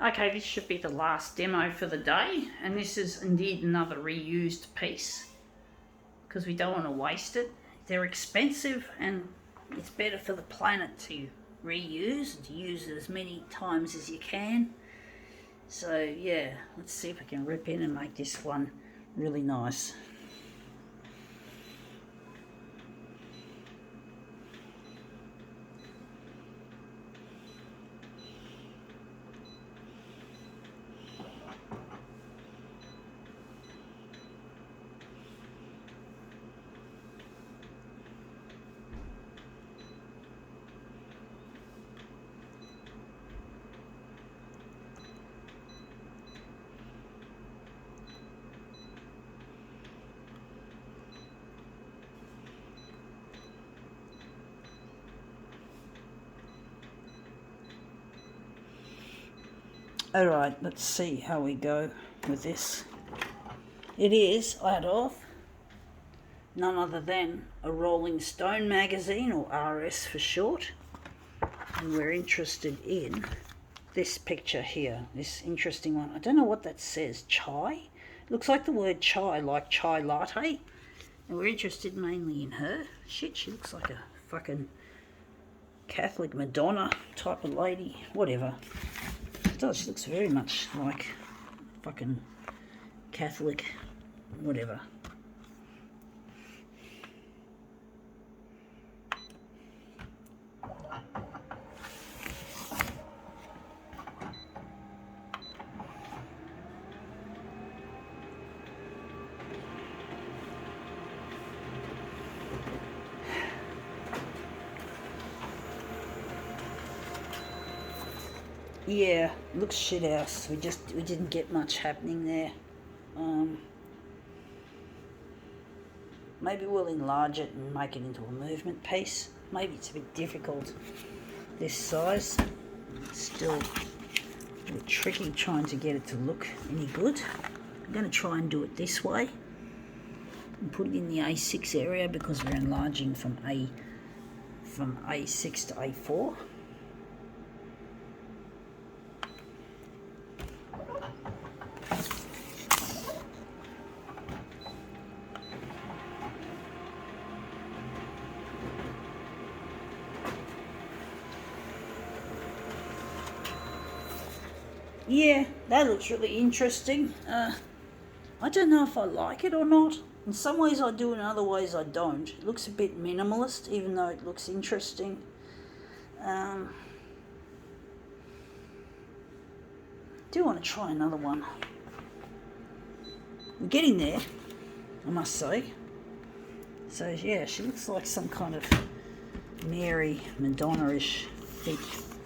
Okay, this should be the last demo for the day, and this is indeed another reused piece because we don't want to waste it. They're expensive and it's better for the planet to reuse and to use it as many times as you can. So yeah, let's see if I can rip in and make this one really nice. Alright, let's see how we go with this. It is out of none other than a Rolling Stone magazine, or RS for short. And we're interested in this picture here, this interesting one. I don't know what that says, chai? It looks like the word chai, like chai latte. And we're interested mainly in her. Shit, she looks like a fucking Catholic Madonna type of lady, whatever. She does, she looks very much like fucking Catholic, whatever. Yeah, looks shit house. We didn't get much happening there. Maybe we'll enlarge it and make it into a movement piece. Maybe it's a bit difficult this size. Still a bit tricky trying to get it to look any good. I'm going to try and do it this way and put it in the A6 area because we're enlarging from A6 to A4. Yeah, that looks really interesting. I don't know if I like it or not. In some ways I do, in other ways I don't. It looks a bit minimalist, even though it looks interesting. I do want to try another one. We're getting there, I must say. So yeah, she looks like some kind of Mary, Madonna-ish thick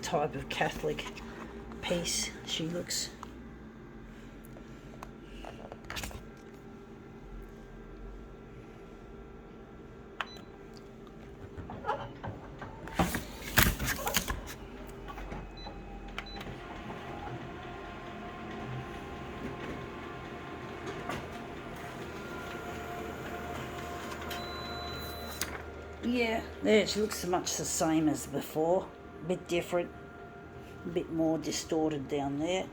type of Catholic piece. She looks. Yeah, there, she looks so much the same as before. A bit different. A bit more distorted down there.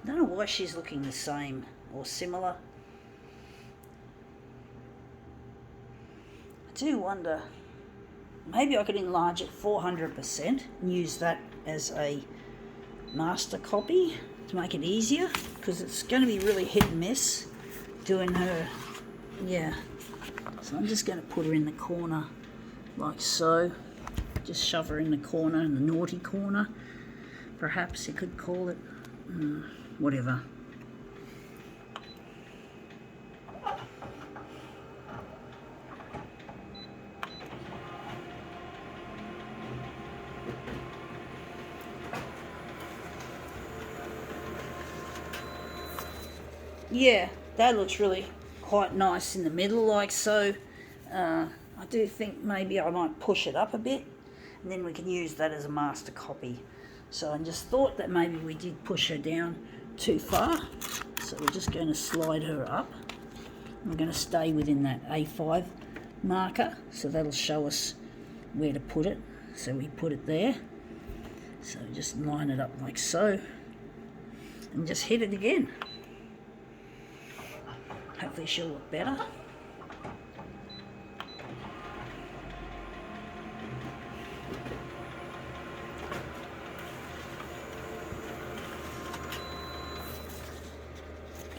I don't know why she's looking the same or similar. I do wonder, maybe I could enlarge it 400% and use that as a master copy to make it easier, because it's going to be really hit and miss doing her. Yeah, so I'm just going to put her in the corner like so. Just shove her in the corner, in the naughty corner, perhaps you could call it. Whatever. Yeah, that looks really quite nice in the middle, like so. I do think maybe I might push it up a bit, and then we can use that as a master copy. So I just thought that maybe we did push her down too far, so we're just going to slide her up. We're going to stay within that A5 marker, so that'll show us where to put it. So we put it there, So just line it up like so and just hit it again. Hopefully she'll look better.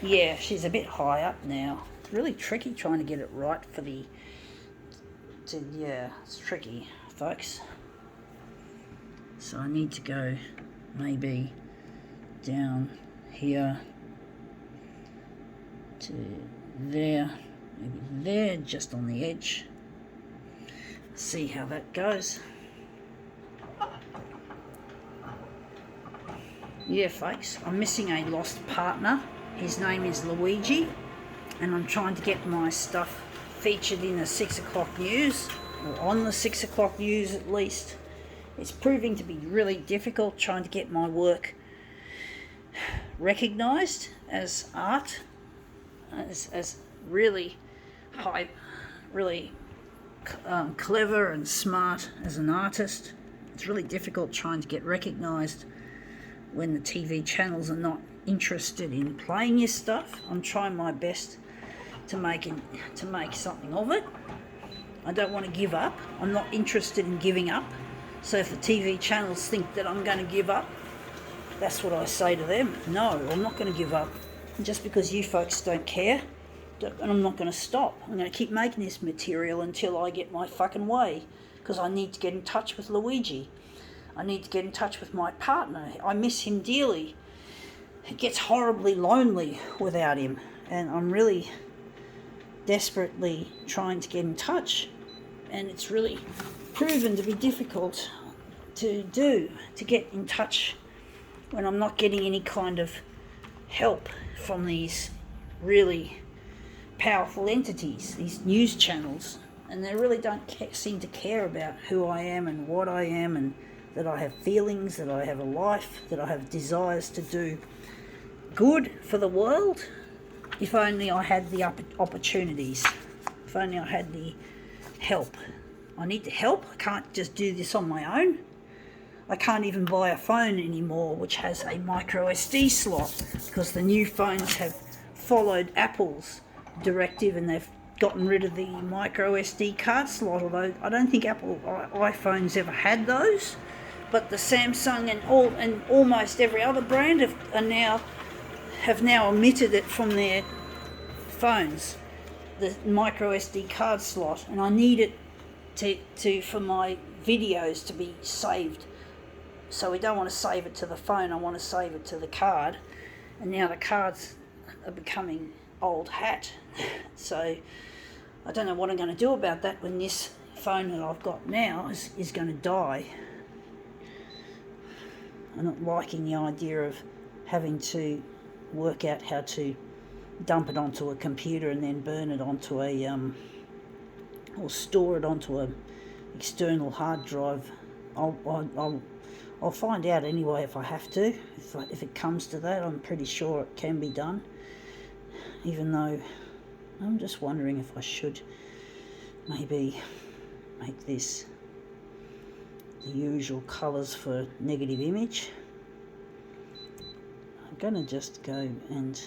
Yeah, she's a bit high up now. It's really tricky trying to get it right for the... yeah, it's tricky, folks. So I need to go maybe down here to there, maybe there, just on the edge. See how that goes. Yeah, folks, I'm missing a lost partner. His name is Luigi, and I'm trying to get my stuff featured in the 6 o'clock news, or on the 6 o'clock news at least. It's proving to be really difficult trying to get my work recognised as art, as really high, really clever and smart as an artist. It's really difficult trying to get recognised when the TV channels are not interested in playing your stuff. I'm trying my best to make something of it. I don't want to give up. I'm not interested in giving up. So if the TV channels think that I'm going to give up, that's what I say to them. No, I'm not going to give up. Just because you folks don't care, and I'm not going to stop. I'm going to keep making this material until I get my fucking way, because I need to get in touch with Luigi. I need to get in touch with my partner. I miss him dearly. It gets horribly lonely without him, and I'm really desperately trying to get in touch, and it's really proven to be difficult to get in touch when I'm not getting any kind of help from these really powerful entities, these news channels, and they really don't seem to care about who I am and what I am, and that I have feelings, that I have a life, that I have desires to do good for the world. If only I had the opportunities, if only I had the help. I need the help. I can't just do this on my own. I can't even buy a phone anymore which has a micro SD slot, because the new phones have followed Apple's directive and they've gotten rid of the micro SD card slot, although I don't think Apple iPhones ever had those. But the Samsung and almost every other brand have now omitted it from their phones, the micro SD card slot, and I need it for my videos to be saved. So we don't want to save it to the phone, I want to save it to the card, and now the cards are becoming old hat. So I don't know what I'm going to do about that when this phone that I've got now is going to die. I'm not liking the idea of having to work out how to dump it onto a computer and then burn it onto or store it onto a external hard drive. I'll find out anyway if I have to. If it comes to that, I'm pretty sure it can be done. Even though I'm just wondering if I should maybe make this the usual colours for negative image. I'm going to just go and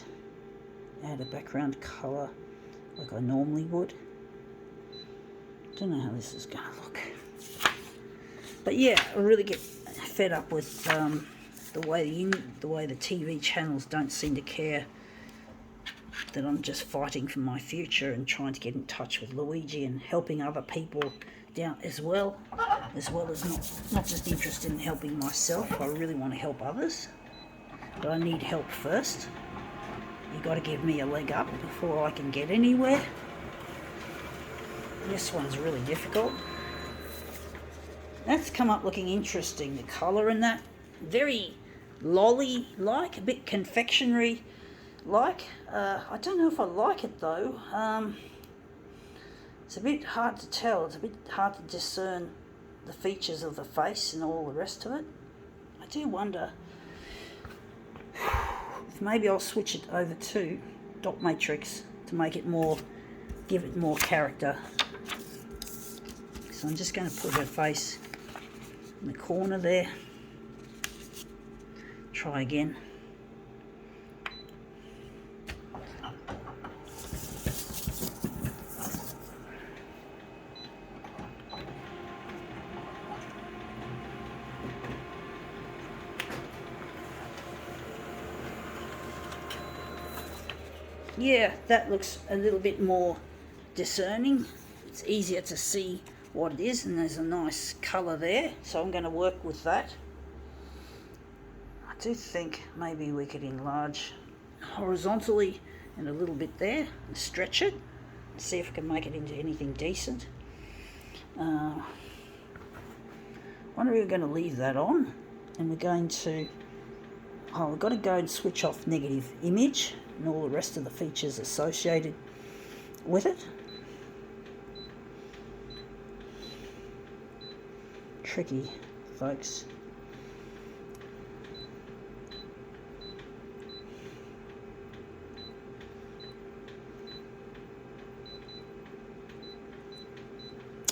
add a background colour like I normally would. Don't know how this is going to look. But yeah, I really get fed up with the way the TV channels don't seem to care that I'm just fighting for my future and trying to get in touch with Luigi and helping other people down as well as not just interested in helping myself. I really want to help others, but I need help first. You got to give me a leg up before I can get anywhere. This one's really difficult. That's come up looking interesting. The colour in that, very lolly-like, a bit confectionery-like. I don't know if I like it though. It's a bit hard to tell. It's a bit hard to discern the features of the face and all the rest of it. I do wonder if maybe I'll switch it over to dot matrix to make it more, give it more character. So I'm just going to put her face in the corner there. try again. Yeah, that looks a little bit more discerning. It's easier to see what it is, and there's a nice colour there, so I'm going to work with that. I do think maybe we could enlarge horizontally and a little bit there and stretch it, see if I can make it into anything decent. Wonder if we're going to leave that on, and we're going to, we've got to go and switch off negative image and all the rest of the features associated with it. Tricky, folks.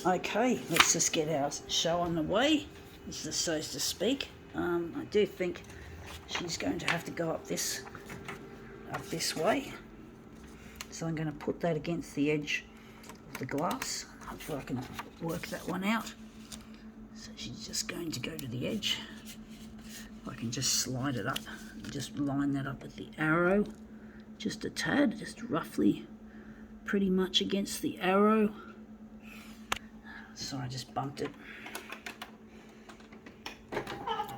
Okay, let's just get our show on the way, so to speak. I do think she's going to have to go up this way. So I'm going to put that against the edge of the glass. Hopefully I can work that one out. So she's just going to go to the edge. I can just slide it up, just line that up with the arrow, just a tad, just roughly, pretty much against the arrow. So I just bumped it.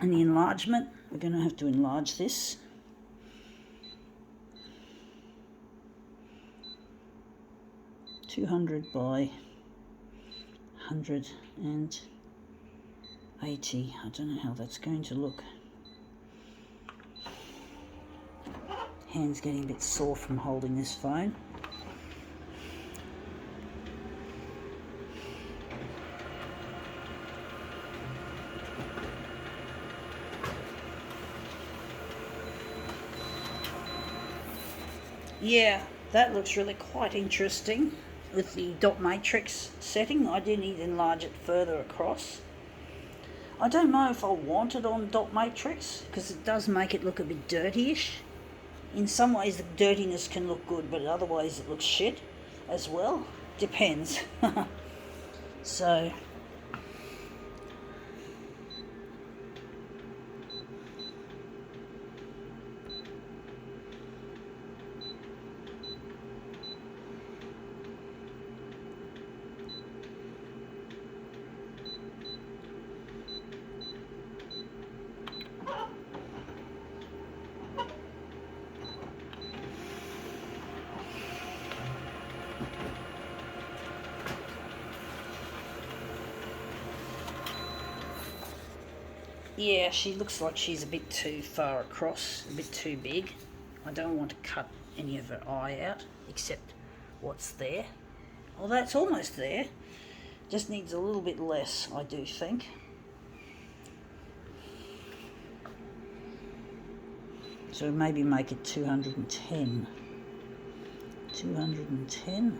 And the enlargement, we're going to have to enlarge this. .200 by 180. I don't know how that's going to look. Hand's getting a bit sore from holding this phone. Yeah, that looks really quite interesting with the dot matrix setting. I do need to enlarge it further across. I don't know if I want it on dot matrix because it does make it look a bit dirty-ish. In some ways the dirtiness can look good, but otherwise it looks shit as well. Depends. So yeah, she looks like she's a bit too far across, a bit too big. I don't want to cut any of her eye out, except what's there. Although it's almost there, just needs a little bit less, I do think. So maybe make it 210. 210.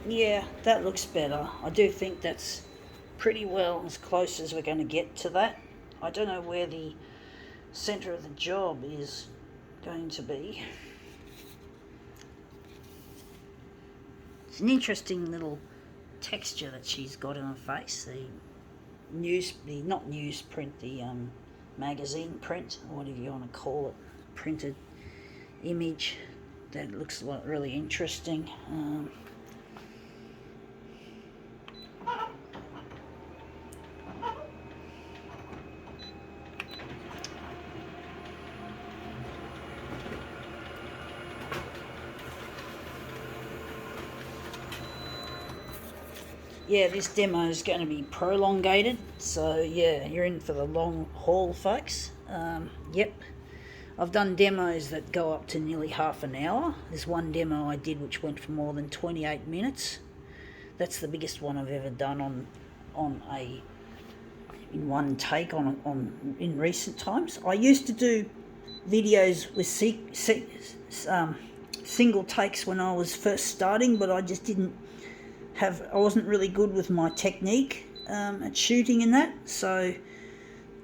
Yeah, that looks better. I do think that's pretty well as close as we're going to get to that. I don't know where the centre of the job is going to be. It's an interesting little texture that she's got in her face. The not newsprint, the magazine print, or whatever you want to call it, printed image. That looks really interesting. Yeah, this demo is going to be prolongated, so yeah, you're in for the long haul, folks. Yep, I've done demos that go up to nearly half an hour. There's one demo I did which went for more than 28 minutes. That's the biggest one I've ever done on a in one take in recent times. I used to do videos with single takes when I was first starting, but I just I wasn't really good with my technique at shooting and that. So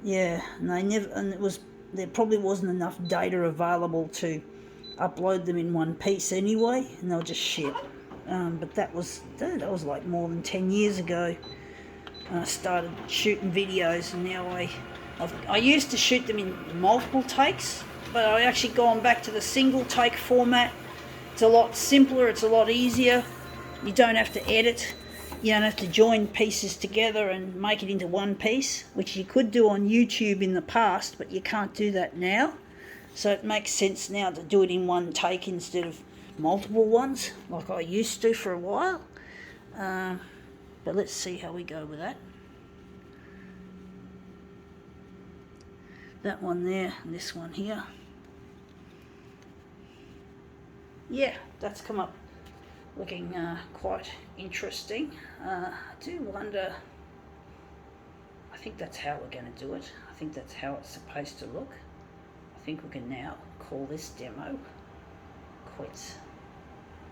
yeah, and there probably wasn't enough data available to upload them in one piece anyway, and they were just shit. But that was like more than 10 years ago. I started shooting videos, and now I used to shoot them in multiple takes, but I've actually gone back to the single take format. It's a lot simpler, it's a lot easier. You don't have to edit, you don't have to join pieces together and make it into one piece, which you could do on YouTube in the past, but you can't do that now. So it makes sense now to do it in one take instead of multiple ones, like I used to for a while. But let's see how we go with that. That one there and this one here. Yeah, that's come up looking quite interesting. I do wonder, I think that's how we're going to do it. I think that's how it's supposed to look. I think we can now call this demo quits.